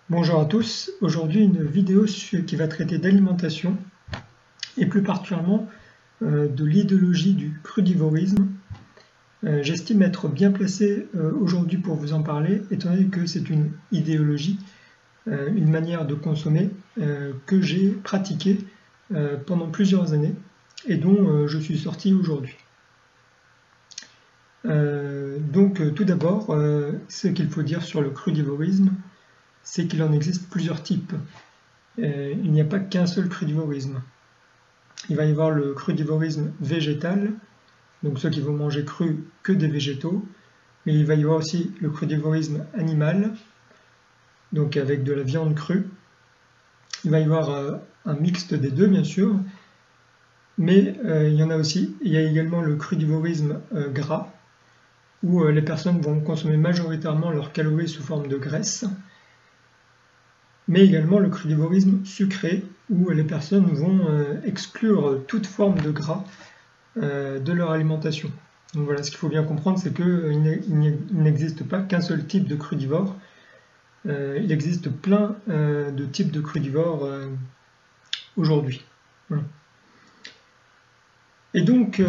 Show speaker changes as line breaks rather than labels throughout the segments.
Bonjour à tous, aujourd'hui une vidéo qui va traiter d'alimentation et plus particulièrement de l'idéologie du crudivorisme. J'estime être bien placé aujourd'hui pour vous en parler étant donné que c'est une idéologie, une manière de consommer que j'ai pratiquée pendant plusieurs années et dont je suis sorti aujourd'hui. Tout d'abord, ce qu'il faut dire sur le crudivorisme, c'est qu'il en existe plusieurs types. Il n'y a pas qu'un seul crudivorisme. Il va y avoir le crudivorisme végétal, donc ceux qui vont manger cru que des végétaux, mais il va y avoir aussi le crudivorisme animal, donc avec de la viande crue. Il va y avoir un mixte des deux, bien sûr, mais il y a également le crudivorisme gras, où les personnes vont consommer majoritairement leurs calories sous forme de graisse, mais également le crudivorisme sucré, où les personnes vont exclure toute forme de gras de leur alimentation. Donc voilà, ce qu'il faut bien comprendre, c'est qu'il n'existe pas qu'un seul type de crudivore. Il existe plein de types de crudivores aujourd'hui. Voilà. Et donc,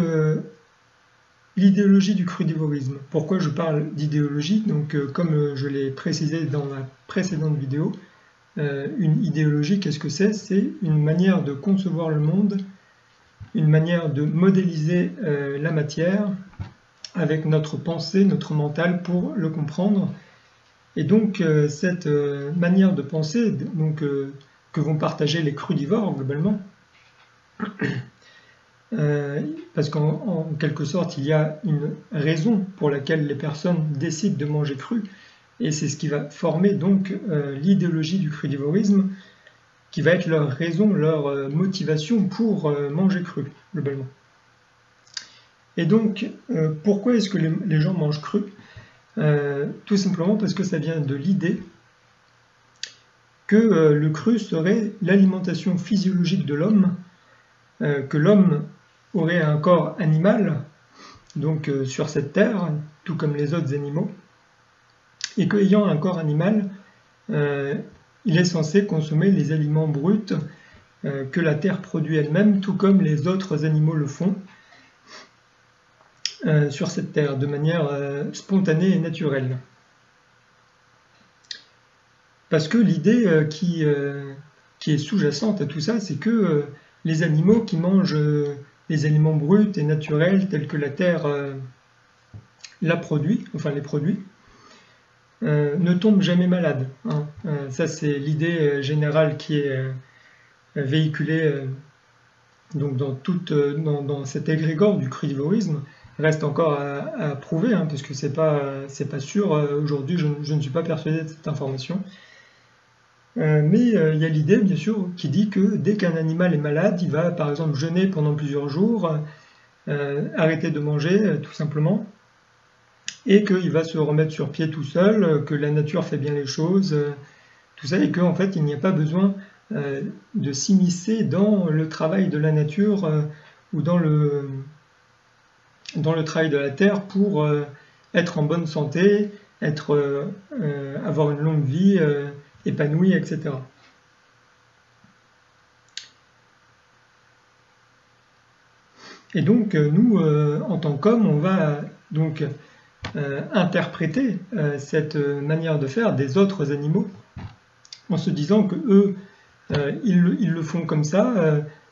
l'idéologie du crudivorisme. Pourquoi je parle d'idéologie? Donc, comme je l'ai précisé dans ma précédente vidéo, une idéologie, qu'est-ce que c'est? C'est une manière de concevoir le monde, une manière de modéliser la matière avec notre pensée, notre mental pour le comprendre. Et donc cette manière de penser que vont partager les crudivores globalement, parce qu'en quelque sorte il y a une raison pour laquelle les personnes décident de manger cru, et c'est ce qui va former donc l'idéologie du crudivorisme, qui va être leur raison, leur motivation pour manger cru, globalement. Et donc, pourquoi est-ce que les gens mangent cru? Tout simplement parce que ça vient de l'idée que le cru serait l'alimentation physiologique de l'homme, que l'homme aurait un corps animal, donc sur cette terre, tout comme les autres animaux, et qu'ayant un corps animal, il est censé consommer les aliments bruts que la terre produit elle-même, tout comme les autres animaux le font sur cette terre, de manière spontanée et naturelle. Parce que l'idée qui est sous-jacente à tout ça, c'est que les animaux qui mangent les aliments bruts et naturels tels que la terre les produit, ne tombent jamais malades. Hein. Ça, c'est l'idée générale qui est véhiculée donc dans cet égrégore du crudivorisme. Reste encore à prouver, hein, parce que c'est pas sûr. Aujourd'hui, je ne suis pas persuadé de cette information. Mais il y a l'idée, bien sûr, qui dit que dès qu'un animal est malade, il va par exemple jeûner pendant plusieurs jours, arrêter de manger tout simplement, et qu'il va se remettre sur pied tout seul, que la nature fait bien les choses, tout ça, et qu'en fait il n'y a pas besoin de s'immiscer dans le travail de la nature ou dans le travail de la terre pour être en bonne santé, avoir une longue vie épanouie, etc. Et donc nous, en tant qu'hommes, on va donc interpréter cette manière de faire des autres animaux en se disant que eux, ils le font comme ça,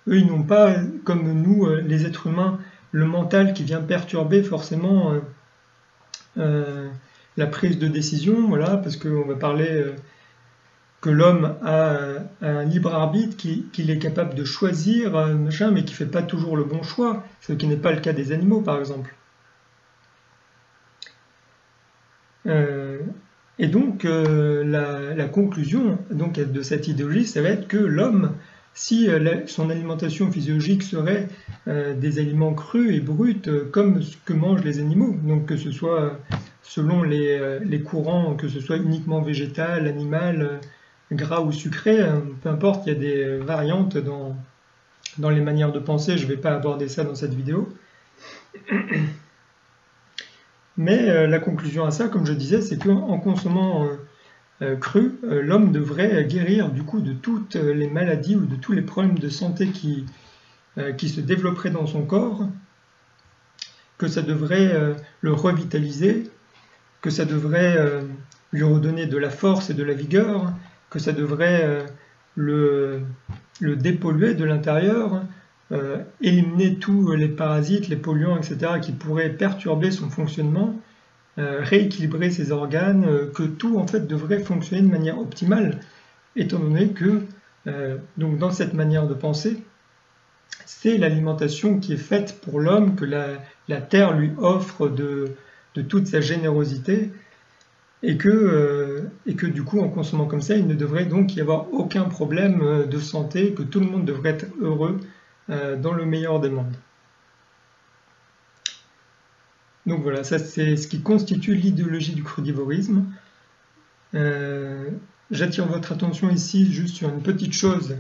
eux ils n'ont pas, comme nous les êtres humains, le mental qui vient perturber forcément la prise de décision, voilà, parce qu'on va parler que l'homme a un libre arbitre, qu'il est capable de choisir, machin, mais qui ne fait pas toujours le bon choix, ce qui n'est pas le cas des animaux par exemple. Et donc la conclusion donc, de cette idéologie, ça va être que l'homme, si son alimentation physiologique serait des aliments crus et bruts, comme ce que mangent les animaux, donc que ce soit selon les courants, que ce soit uniquement végétal, animal, gras ou sucré, peu importe, il y a des variantes dans les manières de penser, je ne vais pas aborder ça dans cette vidéo. Mais la conclusion à ça, comme je disais, c'est qu'en consommant crue, l'homme devrait guérir du coup de toutes les maladies ou de tous les problèmes de santé qui se développeraient dans son corps, que ça devrait le revitaliser, que ça devrait lui redonner de la force et de la vigueur, que ça devrait le dépolluer de l'intérieur, éliminer tous les parasites, les polluants, etc., qui pourraient perturber son fonctionnement, rééquilibrer ses organes, que tout en fait devrait fonctionner de manière optimale, étant donné que donc dans cette manière de penser, c'est l'alimentation qui est faite pour l'homme, que la terre lui offre de toute sa générosité, et que du coup, en consommant comme ça, il ne devrait donc y avoir aucun problème de santé, que tout le monde devrait être heureux dans le meilleur des mondes. Donc voilà, ça c'est ce qui constitue l'idéologie du crudivorisme. J'attire votre attention ici juste sur une petite chose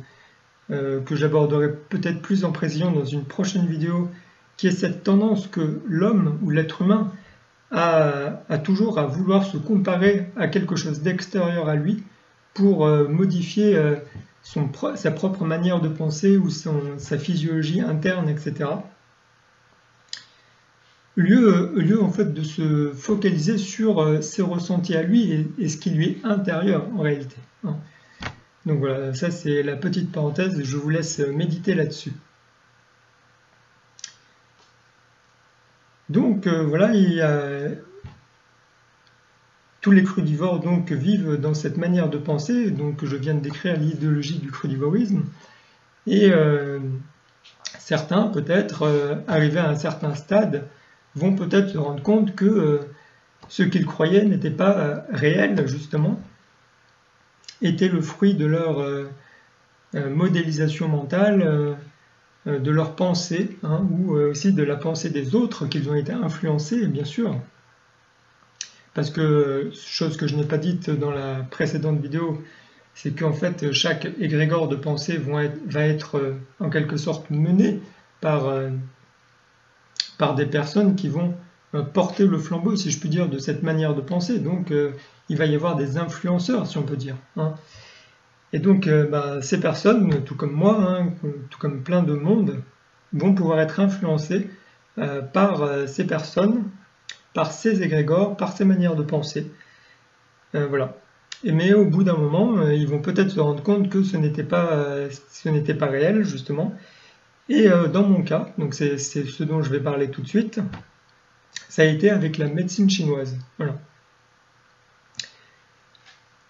que j'aborderai peut-être plus en précision dans une prochaine vidéo, qui est cette tendance que l'homme ou l'être humain a toujours à vouloir se comparer à quelque chose d'extérieur à lui pour modifier sa propre manière de penser ou sa physiologie interne, etc. Au lieu en fait de se focaliser sur ses ressentis à lui et ce qui lui est intérieur en réalité. Donc voilà, ça c'est la petite parenthèse, je vous laisse méditer là-dessus. Donc voilà, tous les crudivores donc vivent dans cette manière de penser, donc je viens de décrire l'idéologie du crudivorisme, et certains peut-être, arrivés à un certain stade, vont peut-être se rendre compte que ce qu'ils croyaient n'était pas réel justement, était le fruit de leur modélisation mentale, de leur pensée, ou aussi de la pensée des autres, qu'ils ont été influencés, bien sûr. Parce que, chose que je n'ai pas dite dans la précédente vidéo, c'est qu'en fait, chaque égrégore de pensée va être en quelque sorte mené par des personnes qui vont porter le flambeau, si je puis dire, de cette manière de penser. Donc, il va y avoir des influenceurs, si on peut dire. Et donc, ces personnes, tout comme moi, tout comme plein de monde, vont pouvoir être influencés par ces personnes, par ces égrégores, par ces manières de penser. Voilà. Mais au bout d'un moment, ils vont peut-être se rendre compte que ce n'était pas réel, justement. Et dans mon cas, donc c'est ce dont je vais parler tout de suite, ça a été avec la médecine chinoise. Voilà.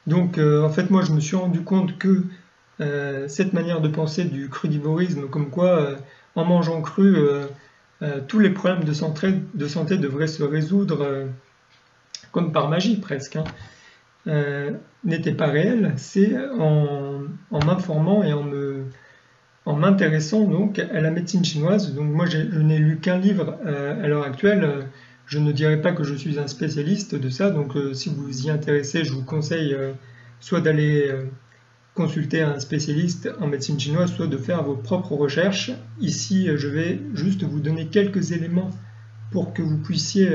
Donc en fait, moi je me suis rendu compte que cette manière de penser du crudivorisme, comme quoi en mangeant cru, tous les problèmes de santé devraient se résoudre comme par magie presque, n'était pas réel. C'est en m'informant et en m'intéressant donc à la médecine chinoise. Donc moi je n'ai lu qu'un livre à l'heure actuelle. Je ne dirais pas que je suis un spécialiste de ça, donc si vous vous y intéressez, je vous conseille soit d'aller consulter un spécialiste en médecine chinoise, soit de faire vos propres recherches. Ici, je vais juste vous donner quelques éléments pour que vous puissiez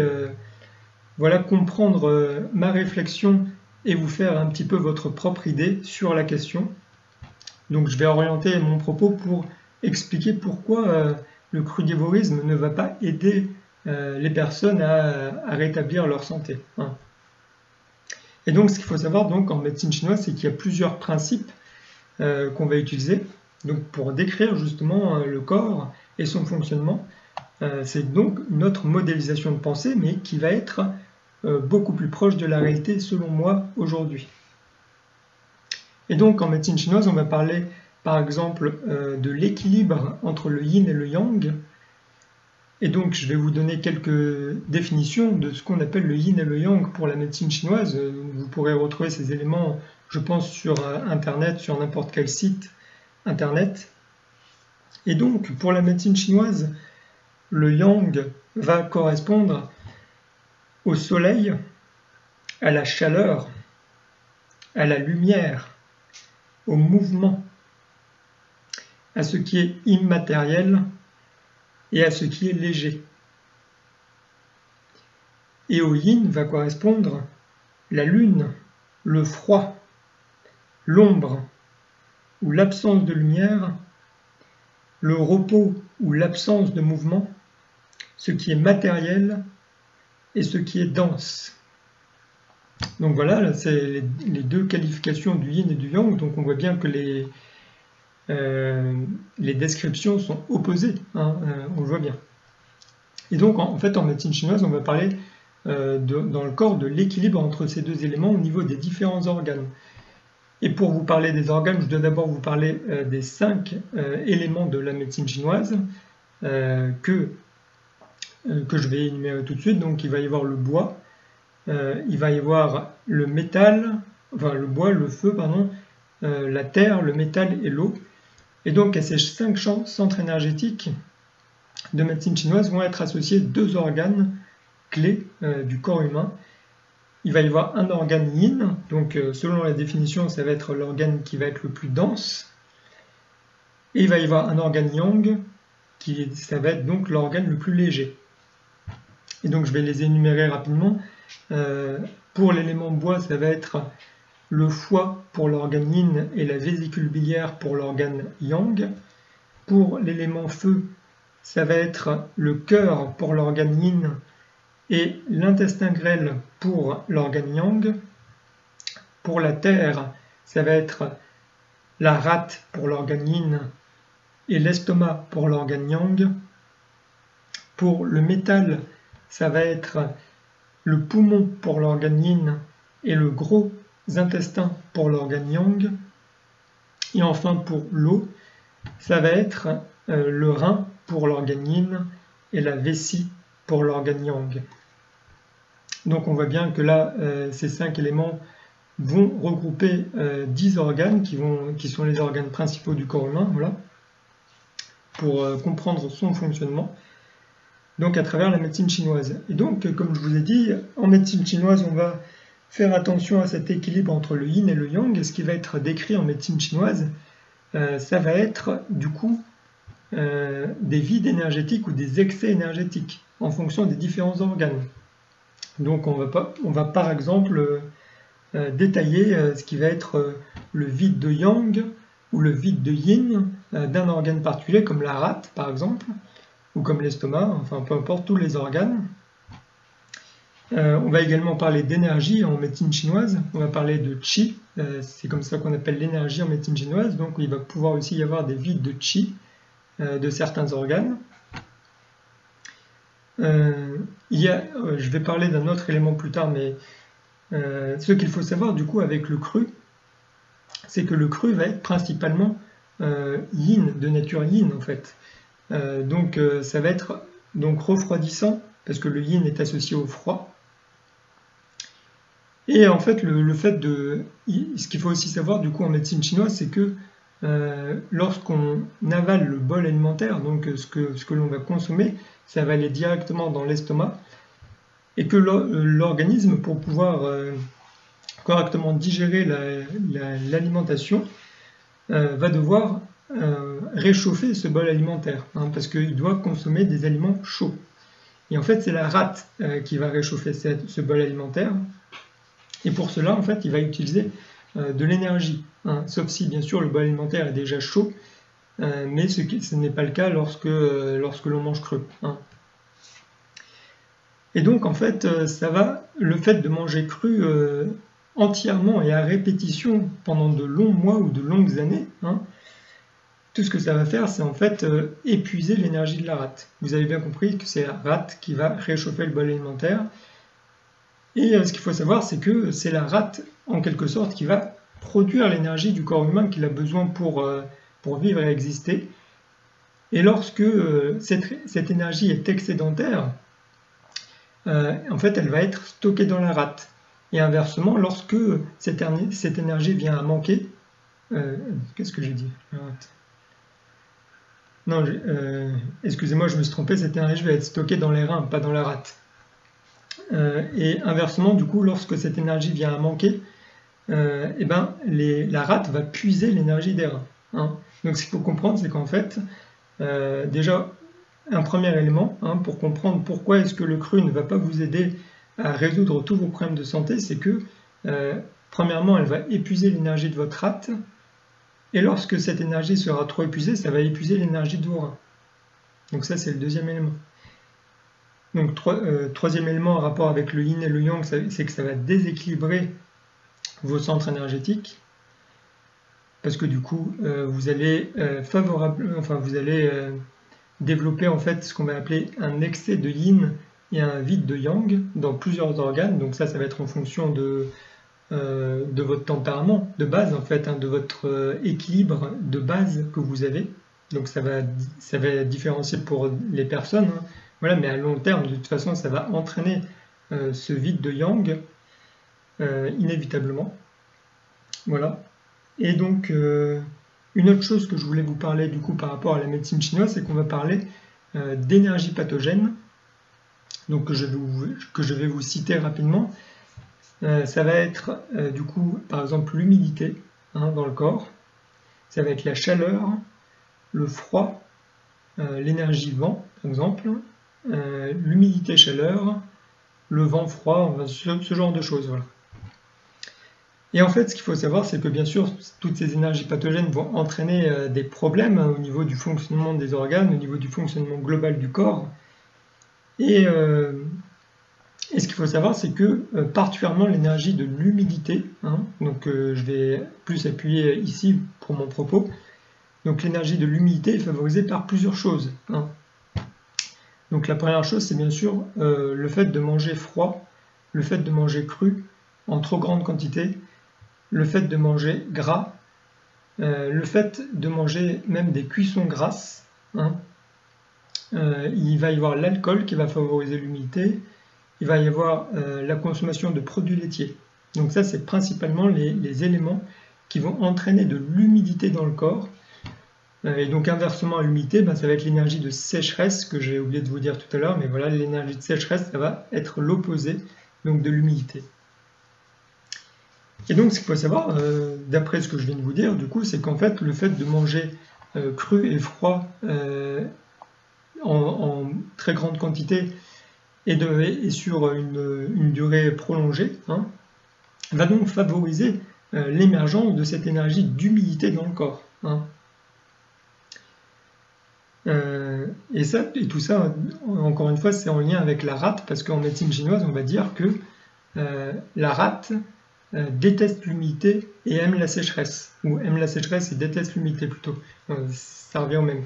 voilà, comprendre ma réflexion et vous faire un petit peu votre propre idée sur la question. Donc je vais orienter mon propos pour expliquer pourquoi le crudivorisme ne va pas aider les personnes à rétablir leur santé. Et donc ce qu'il faut savoir donc, en médecine chinoise, c'est qu'il y a plusieurs principes qu'on va utiliser donc, pour décrire justement le corps et son fonctionnement. C'est donc notre modélisation de pensée, mais qui va être beaucoup plus proche de la réalité selon moi aujourd'hui. Et donc en médecine chinoise, on va parler par exemple de l'équilibre entre le yin et le yang. Et donc je vais vous donner quelques définitions de ce qu'on appelle le yin et le yang pour la médecine chinoise. Vous pourrez retrouver ces éléments, je pense, sur Internet, sur n'importe quel site Internet. Et donc pour la médecine chinoise, le yang va correspondre au soleil, à la chaleur, à la lumière, au mouvement, à ce qui est immatériel et à ce qui est léger. Et au yin va correspondre la lune, le froid, l'ombre ou l'absence de lumière, le repos ou l'absence de mouvement, ce qui est matériel et ce qui est dense. Donc voilà, c'est les deux qualifications du yin et du yang, donc on voit bien que les descriptions sont opposées, hein, on le voit bien. Et donc en fait en médecine chinoise on va parler dans le corps de l'équilibre entre ces deux éléments au niveau des différents organes. Et pour vous parler des organes, je dois d'abord vous parler des 5 éléments de la médecine chinoise que je vais énumérer tout de suite. Donc il va y avoir le bois, il va y avoir le métal, enfin le bois, le feu, pardon, la terre, le métal et l'eau. Et donc à ces 5 centres énergétiques de médecine chinoise vont être associés 2 organes clés du corps humain. Il va y avoir un organe yin, donc selon la définition, ça va être l'organe qui va être le plus dense. Et il va y avoir un organe yang, ça va être donc l'organe le plus léger. Et donc je vais les énumérer rapidement. Pour l'élément bois, ça va être le foie pour l'organe yin et la vésicule biliaire pour l'organe yang. Pour l'élément feu, ça va être le cœur pour l'organe yin et l'intestin grêle pour l'organe yang. Pour la terre, ça va être la rate pour l'organe yin et l'estomac pour l'organe yang. Pour le métal, ça va être le poumon pour l'organe yin et le gros intestin pour l'organe yang. Et enfin pour l'eau, ça va être le rein pour l'organe yin et la vessie pour l'organe yang. Donc on voit bien que là, ces 5 éléments vont regrouper 10 organes qui sont les organes principaux du corps humain, voilà, pour comprendre son fonctionnement, donc à travers la médecine chinoise. Et donc, comme je vous ai dit, en médecine chinoise, on va faire attention à cet équilibre entre le yin et le yang, et ce qui va être décrit en médecine chinoise, ça va être du coup des vides énergétiques ou des excès énergétiques en fonction des différents organes. Donc on va par exemple détailler ce qui va être le vide de yang ou le vide de yin d'un organe particulier, comme la rate par exemple, ou comme l'estomac, enfin peu importe, tous les organes. On va également parler d'énergie en médecine chinoise, on va parler de qi, c'est comme ça qu'on appelle l'énergie en médecine chinoise, donc il va pouvoir aussi y avoir des vides de qi de certains organes. Je vais parler d'un autre élément plus tard, mais ce qu'il faut savoir du coup avec le cru, c'est que le cru va être principalement yin, de nature yin en fait. Donc ça va être donc refroidissant, parce que le yin est associé au froid. Et en fait, ce qu'il faut aussi savoir du coup en médecine chinoise, c'est que lorsqu'on avale le bol alimentaire, donc ce que l'on va consommer, ça va aller directement dans l'estomac, et que l'organisme, pour pouvoir correctement digérer l'alimentation, va devoir réchauffer ce bol alimentaire, hein, parce qu'il doit consommer des aliments chauds. Et en fait, c'est la rate qui va réchauffer ce bol alimentaire, et pour cela, en fait, il va utiliser de l'énergie, hein, sauf si, bien sûr, le bol alimentaire est déjà chaud, mais ce n'est pas le cas lorsque l'on mange cru, hein. Et donc, en fait, le fait de manger cru entièrement et à répétition pendant de longs mois ou de longues années, hein, tout ce que ça va faire, c'est en fait épuiser l'énergie de la rate. Vous avez bien compris que c'est la rate qui va réchauffer le bol alimentaire. Et ce qu'il faut savoir, c'est que c'est la rate, en quelque sorte, qui va produire l'énergie du corps humain qu'il a besoin pour vivre et exister. Et lorsque cette énergie est excédentaire, en fait, elle va être stockée dans la rate. Et inversement, lorsque cette énergie vient à manquer, qu'est-ce que j'ai dit? Non, excusez-moi, je me suis trompé, cette énergie va être stockée dans les reins, pas dans la rate. Et inversement, du coup, lorsque cette énergie vient à manquer, la rate va puiser l'énergie des reins, hein. Donc ce qu'il faut comprendre, c'est qu'en fait, déjà, un premier élément, hein, pour comprendre pourquoi est-ce que le cru ne va pas vous aider à résoudre tous vos problèmes de santé, c'est que premièrement, elle va épuiser l'énergie de votre rate, et lorsque cette énergie sera trop épuisée, ça va épuiser l'énergie de vos reins. Donc ça, c'est le deuxième élément. Donc troisième élément en rapport avec le yin et le yang, c'est que ça va déséquilibrer vos centres énergétiques, parce que du coup, vous allez développer en fait ce qu'on va appeler un excès de yin et un vide de yang dans plusieurs organes. Donc ça va être en fonction de votre tempérament de base, en fait, de votre équilibre de base que vous avez. Donc ça va différencier pour les personnes, hein. Voilà, mais à long terme, de toute façon, ça va entraîner ce vide de yang inévitablement. Voilà. Et donc, une autre chose que je voulais vous parler du coup par rapport à la médecine chinoise, c'est qu'on va parler d'énergie pathogène, donc que je vais vous citer rapidement. Ça va être du coup, par exemple, l'humidité dans le corps, ça va être la chaleur, le froid, l'énergie vent, par exemple, l'humidité-chaleur, le vent-froid, ce genre de choses. Voilà. Et en fait, ce qu'il faut savoir, c'est que bien sûr, toutes ces énergies pathogènes vont entraîner des problèmes au niveau du fonctionnement des organes, au niveau du fonctionnement global du corps. Et ce qu'il faut savoir, c'est que particulièrement l'énergie de l'humidité, donc je vais plus appuyer ici pour mon propos, donc l'énergie de l'humidité est favorisée par plusieurs choses. Donc la première chose, c'est bien sûr le fait de manger froid, le fait de manger cru en trop grande quantité, le fait de manger gras, le fait de manger même des cuissons grasses. Il va y avoir l'alcool qui va favoriser l'humidité, il va y avoir la consommation de produits laitiers. Donc ça, c'est principalement les éléments qui vont entraîner de l'humidité dans le corps. Et donc inversement à l'humidité, ça va être l'énergie de sécheresse que j'ai oublié de vous dire tout à l'heure, mais voilà, l'énergie de sécheresse, ça va être l'opposé donc de l'humidité. Et donc ce qu'il faut savoir, d'après ce que je viens de vous dire, du coup, c'est qu'en fait, le fait de manger cru et froid en très grande quantité et sur une durée prolongée, va donc favoriser l'émergence de cette énergie d'humidité dans le corps. Et tout ça, encore une fois, c'est en lien avec la rate, parce qu'en médecine chinoise, on va dire que la rate déteste l'humidité et aime la sécheresse, ou aime la sécheresse et déteste l'humidité plutôt. Ça revient au même.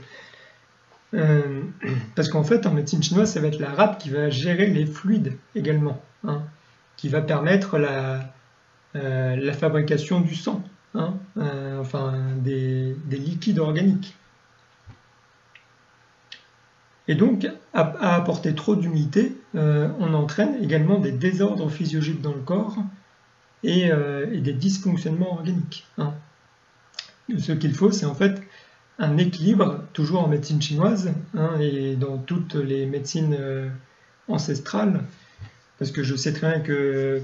Parce qu'en fait, en médecine chinoise, ça va être la rate qui va gérer les fluides également, qui va permettre la fabrication du sang, des liquides organiques. Et donc, à apporter trop d'humidité, on entraîne également des désordres physiologiques dans le corps et des dysfonctionnements organiques. Ce qu'il faut, c'est en fait un équilibre, toujours en médecine chinoise et dans toutes les médecines ancestrales, parce que je sais très bien que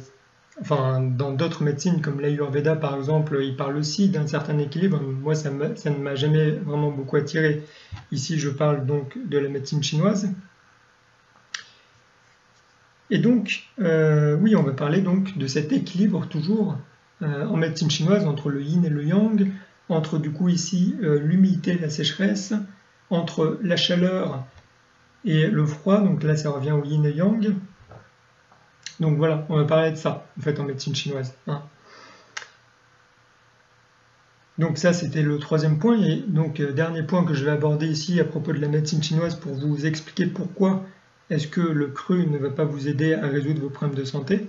dans d'autres médecines comme l'Ayurveda par exemple, il parle aussi d'un certain équilibre. Moi, ça ne m'a jamais vraiment beaucoup attiré. Ici, je parle donc de la médecine chinoise. Et donc, oui, on va parler donc de cet équilibre toujours en médecine chinoise entre le yin et le yang, entre du coup ici l'humidité et la sécheresse, entre la chaleur et le froid, donc là ça revient au yin et yang. Donc voilà, on va parler de ça en fait en médecine chinoise. Donc ça c'était le troisième point, et donc dernier point que je vais aborder ici à propos de la médecine chinoise pour vous expliquer pourquoi est-ce que le cru ne va pas vous aider à résoudre vos problèmes de santé.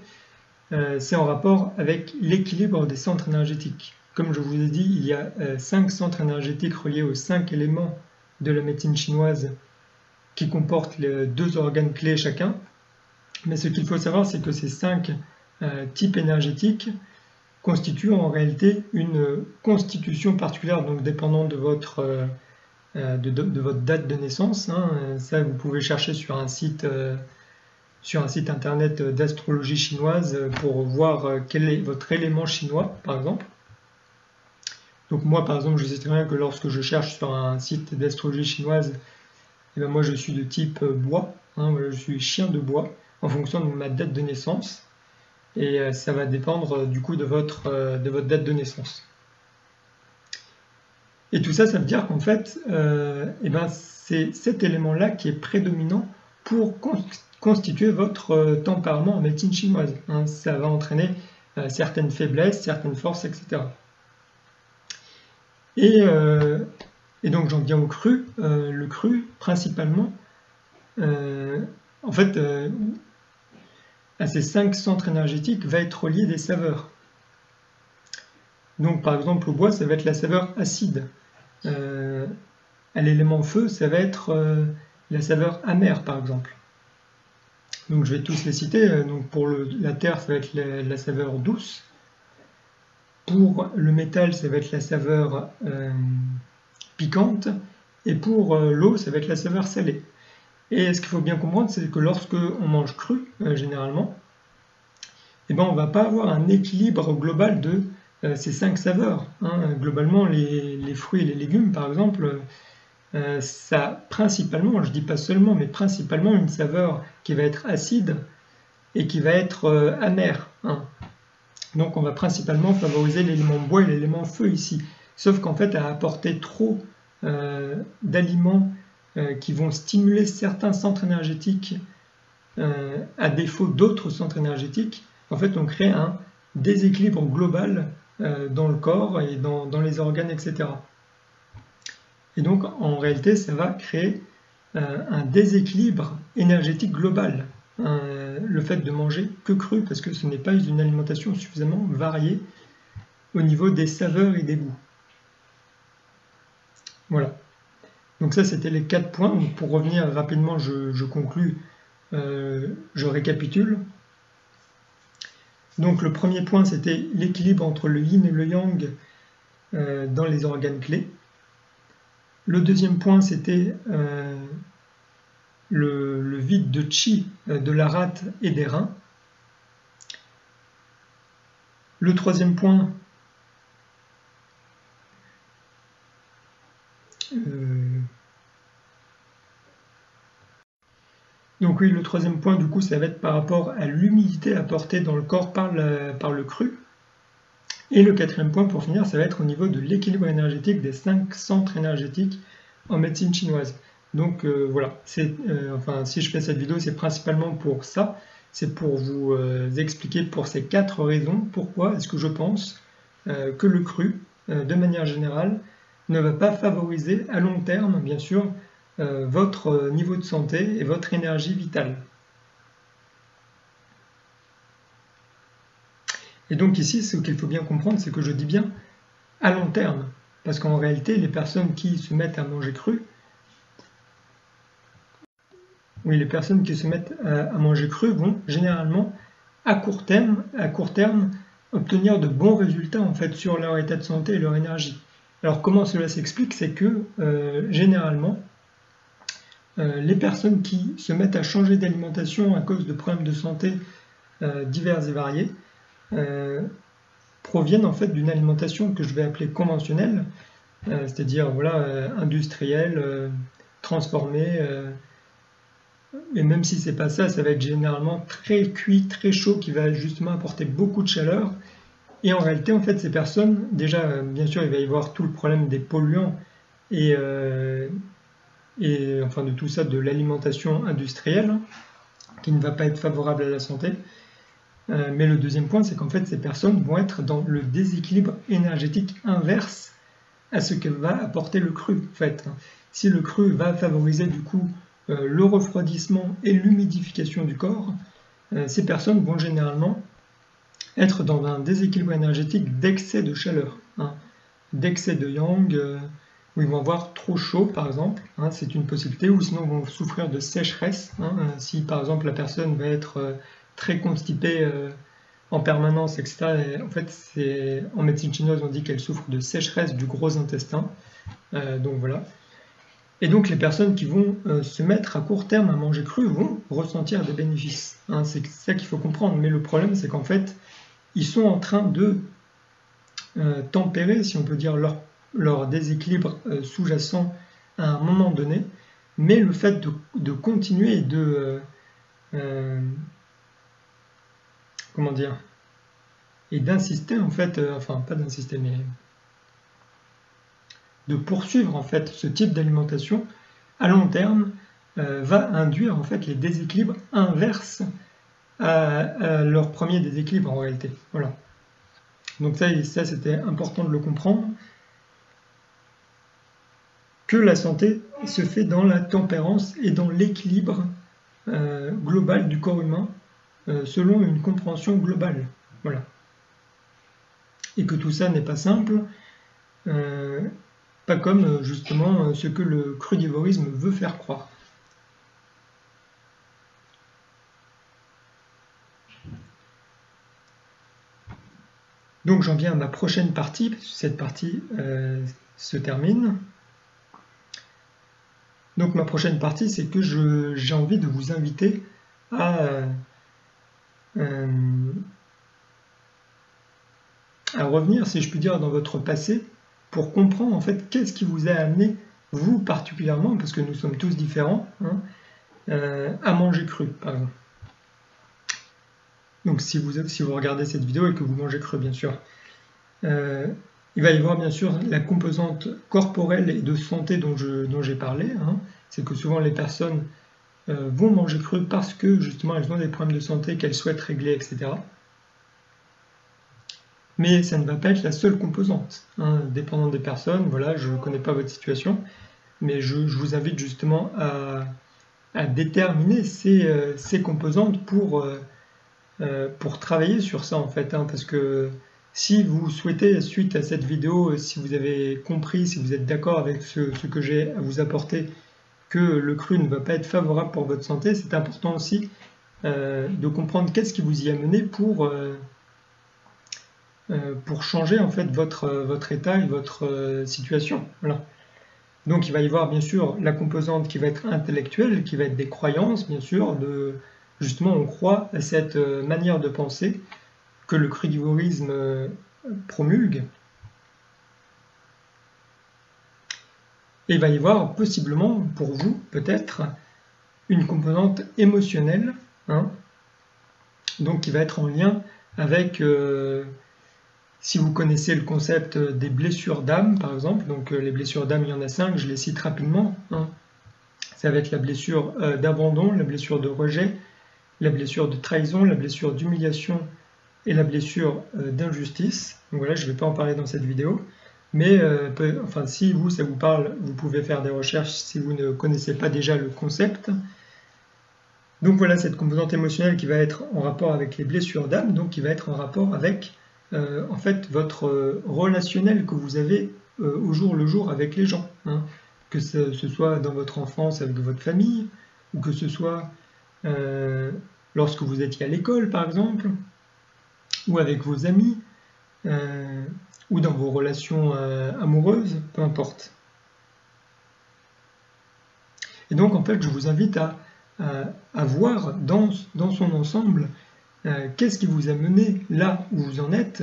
C'est en rapport avec l'équilibre des centres énergétiques. Comme je vous ai dit, il y a 5 centres énergétiques reliés aux 5 éléments de la médecine chinoise qui comportent les 2 organes clés chacun. Mais ce qu'il faut savoir, c'est que ces 5 types énergétiques constituent en réalité une constitution particulière, donc dépendant de votre date de naissance. Ça, vous pouvez chercher sur un site internet d'astrologie chinoise pour voir quel est votre élément chinois, par exemple. Donc moi, par exemple, je sais très bien que lorsque je cherche sur un site d'astrologie chinoise, moi je suis de type bois, je suis chien de bois, en fonction de ma date de naissance. et ça va dépendre du coup de votre date de naissance. Et tout ça, ça veut dire qu'en fait, c'est cet élément-là qui est prédominant pour constituer votre tempérament en médecine chinoise. Hein. Ça va entraîner certaines faiblesses, certaines forces, etc. Et donc j'en viens au cru. Le cru, principalement, en fait, à ces 5 centres énergétiques va être relié des saveurs. Donc par exemple au bois, ça va être la saveur acide. À l'élément feu, ça va être la saveur amère par exemple. Donc je vais tous les citer. Donc pour la terre, ça va être la saveur douce. Pour le métal, ça va être la saveur piquante. Et pour l'eau, ça va être la saveur salée. Et ce qu'il faut bien comprendre, c'est que lorsque on mange cru, généralement, on ne va pas avoir un équilibre global de ces 5 saveurs. Hein. Globalement, les fruits et les légumes, par exemple, ça a principalement, je dis pas seulement, mais principalement une saveur qui va être acide et qui va être amère. Hein. Donc on va principalement favoriser l'élément bois et l'élément feu ici. Sauf qu'en fait, à apporter trop d'aliments qui vont stimuler certains centres énergétiques à défaut d'autres centres énergétiques, en fait on crée un déséquilibre global dans le corps et dans les organes, etc. Et donc en réalité ça va créer un déséquilibre énergétique global. Le fait de manger que cru, parce que ce n'est pas une alimentation suffisamment variée au niveau des saveurs et des goûts. Voilà. Donc ça c'était les 4 points. Donc, pour revenir rapidement, je conclus, je récapitule. Donc le premier point c'était l'équilibre entre le yin et le yang dans les organes clés. Le deuxième point c'était le vide de chi de la rate et des reins. Le troisième point, donc oui, le troisième point du coup ça va être par rapport à l'humidité apportée dans le corps par le cru. Et le quatrième point pour finir, ça va être au niveau de l'équilibre énergétique des 5 centres énergétiques en médecine chinoise. Donc voilà, enfin, si je fais cette vidéo, c'est principalement pour ça. C'est pour vous expliquer pour ces 4 raisons pourquoi est-ce que je pense que le cru, de manière générale, ne va pas favoriser à long terme, bien sûr, votre niveau de santé et votre énergie vitale. Et donc ici, ce qu'il faut bien comprendre, c'est que je dis bien à long terme. Parce qu'en réalité, les personnes qui se mettent à manger cru, les personnes qui se mettent à manger cru vont généralement, à court terme, obtenir de bons résultats en fait sur leur état de santé et leur énergie. Alors comment cela s'explique? C'est que généralement, les personnes qui se mettent à changer d'alimentation à cause de problèmes de santé divers et variés proviennent en fait d'une alimentation que je vais appeler conventionnelle, c'est-à-dire voilà, industrielle, transformée, et même si c'est pas ça, ça va être généralement très cuit, très chaud, qui va justement apporter beaucoup de chaleur. Et en réalité, en fait, ces personnes, déjà, bien sûr, il va y avoir tout le problème des polluants et enfin de tout ça, de l'alimentation industrielle, qui ne va pas être favorable à la santé. Mais le deuxième point, c'est qu'en fait, ces personnes vont être dans le déséquilibre énergétique inverse à ce que va apporter le cru. En fait, si le cru va favoriser du coup le refroidissement et l'humidification du corps, ces personnes vont généralement être dans un déséquilibre énergétique d'excès de chaleur, d'excès de yang, où ils vont avoir trop chaud par exemple, c'est une possibilité, ou sinon vont souffrir de sécheresse, si par exemple la personne va être très constipée en permanence, etc. Et en fait, en médecine chinoise, on dit qu'elle souffre de sécheresse du gros intestin, donc voilà. Et donc les personnes qui vont se mettre à court terme à manger cru vont ressentir des bénéfices. C'est ça qu'il faut comprendre. Mais le problème, c'est qu'en fait, ils sont en train de tempérer, si on peut dire, leur déséquilibre sous-jacent à un moment donné. Mais le fait de continuer et comment dire, et d'insister en fait, enfin pas d'insister, mais de poursuivre en fait ce type d'alimentation à long terme va induire en fait les déséquilibres inverses à leur premier déséquilibre en réalité. Voilà. Donc ça c'était important de le comprendre, que la santé se fait dans la tempérance et dans l'équilibre global du corps humain selon une compréhension globale. Voilà. Et que tout ça n'est pas simple, pas comme justement ce que le crudivorisme veut faire croire. Donc j'en viens à ma prochaine partie, parce que cette partie se termine. Donc ma prochaine partie, c'est que j'ai envie de vous inviter à revenir, si je puis dire, dans votre passé, pour comprendre en fait qu'est-ce qui vous a amené, vous particulièrement, parce que nous sommes tous différents, hein, à manger cru, par exemple. Donc si vous regardez cette vidéo et que vous mangez cru, bien sûr, il va y avoir bien sûr la composante corporelle et de santé dont j'ai parlé. Hein. C'est que souvent les personnes vont manger cru parce que justement elles ont des problèmes de santé qu'elles souhaitent régler, etc. Mais ça ne va pas être la seule composante, hein, dépendant des personnes. Voilà, je ne connais pas votre situation, mais je vous invite justement à déterminer ces composantes pour travailler sur ça en fait, hein, parce que si vous souhaitez, suite à cette vidéo, si vous avez compris, si vous êtes d'accord avec ce que j'ai à vous apporter, que le cru ne va pas être favorable pour votre santé, c'est important aussi de comprendre qu'est-ce qui vous y a mené pour changer en fait votre état et votre situation. Voilà. Donc il va y avoir bien sûr la composante qui va être intellectuelle, qui va être des croyances, bien sûr, justement on croit à cette manière de penser que le crudivorisme promulgue. Et il va y avoir possiblement, pour vous, peut-être, une composante émotionnelle, hein, donc qui va être en lien avec, si vous connaissez le concept des blessures d'âme, par exemple, donc les blessures d'âme, il y en a 5, je les cite rapidement. Hein. Ça va être la blessure d'abandon, la blessure de rejet, la blessure de trahison, la blessure d'humiliation et la blessure d'injustice. Donc voilà, je ne vais pas en parler dans cette vidéo. Mais enfin, si ça vous parle, vous pouvez faire des recherches si vous ne connaissez pas déjà le concept. Donc voilà, cette composante émotionnelle qui va être en rapport avec les blessures d'âme, donc qui va être en rapport avec en fait votre relationnel que vous avez au jour le jour avec les gens. Hein. Que ce soit dans votre enfance avec votre famille, ou que ce soit lorsque vous étiez à l'école par exemple, ou avec vos amis, ou dans vos relations amoureuses, peu importe. Et donc en fait je vous invite à voir dans son ensemble qu'est-ce qui vous a mené là où vous en êtes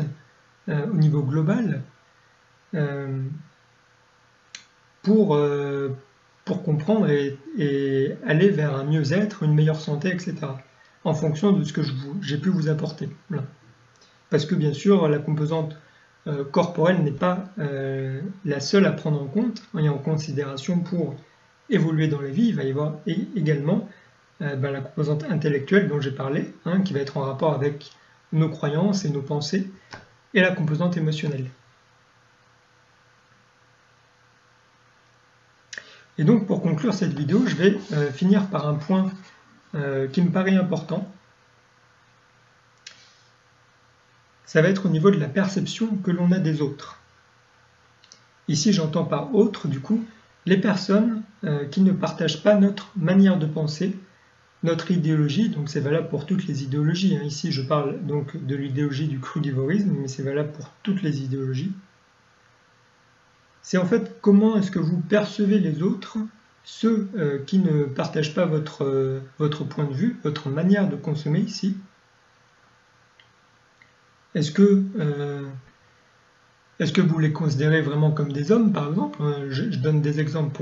au niveau global pour comprendre et aller vers un mieux-être, une meilleure santé, etc. En fonction de ce que j'ai pu vous apporter. Voilà. Parce que bien sûr la composante corporelle n'est pas la seule à prendre en compte et en considération pour évoluer dans la vie. Il va y avoir également la composante intellectuelle dont j'ai parlé, hein, qui va être en rapport avec nos croyances et nos pensées, et la composante émotionnelle. Et donc pour conclure cette vidéo, je vais finir par un point qui me paraît important. Ça va être au niveau de la perception que l'on a des autres. Ici j'entends par autres, du coup, les personnes qui ne partagent pas notre manière de penser, notre idéologie, donc c'est valable pour toutes les idéologies. Hein. Ici, je parle donc de l'idéologie du crudivorisme, mais c'est valable pour toutes les idéologies. C'est en fait comment est-ce que vous percevez les autres, ceux qui ne partagent pas votre point de vue, votre manière de consommer ici. Est-ce que vous les considérez vraiment comme des hommes, par exemple? Je donne des exemples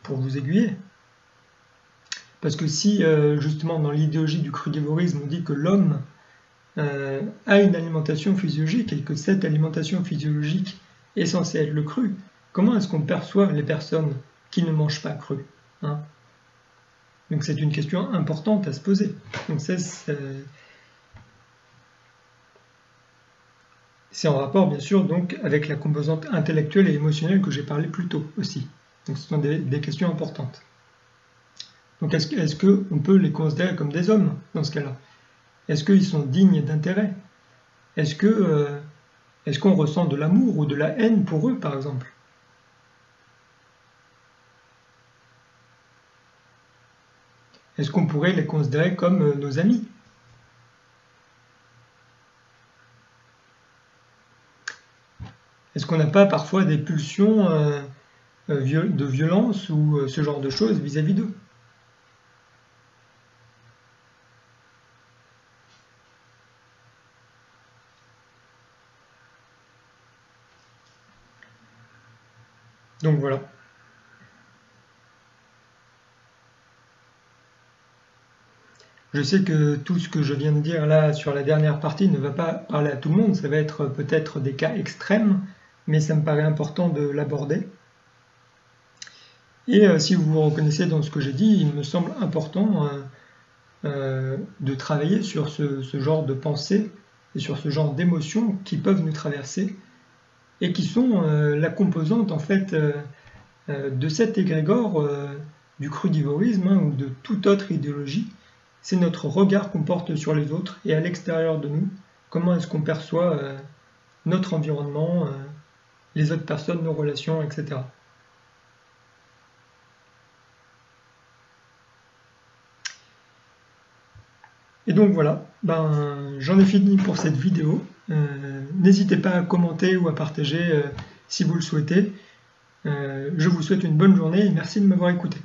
pour vous aiguiller. Parce que si, justement, dans l'idéologie du crudivorisme, on dit que l'homme a une alimentation physiologique et que cette alimentation physiologique est censée être le cru, comment est-ce qu'on perçoit les personnes qui ne mangent pas cru, hein? Donc c'est une question importante à se poser. Donc c'est en rapport bien sûr donc avec la composante intellectuelle et émotionnelle que j'ai parlé plus tôt aussi. Donc ce sont des questions importantes. Donc est-ce qu'on peut les considérer comme des hommes dans ce cas-là? Est-ce qu'ils sont dignes d'intérêt? Est-ce qu'on ressent de l'amour ou de la haine pour eux par exemple? Est-ce qu'on pourrait les considérer comme nos amis? Est-ce qu'on n'a pas parfois des pulsions de violence ou ce genre de choses vis-à-vis d'eux? Donc voilà. Je sais que tout ce que je viens de dire là sur la dernière partie ne va pas parler à tout le monde, ça va être peut-être des cas extrêmes, mais ça me paraît important de l'aborder. Et si vous vous reconnaissez dans ce que j'ai dit, il me semble important de travailler sur ce genre de pensée et sur ce genre d'émotions qui peuvent nous traverser et qui sont la composante en fait de cet égrégore du crudivorisme hein, ou de toute autre idéologie. C'est notre regard qu'on porte sur les autres et à l'extérieur de nous, comment est-ce qu'on perçoit notre environnement, les autres personnes, nos relations, etc. Et donc voilà, j'en ai fini pour cette vidéo. N'hésitez pas à commenter ou à partager si vous le souhaitez. Je vous souhaite une bonne journée et merci de m'avoir écouté.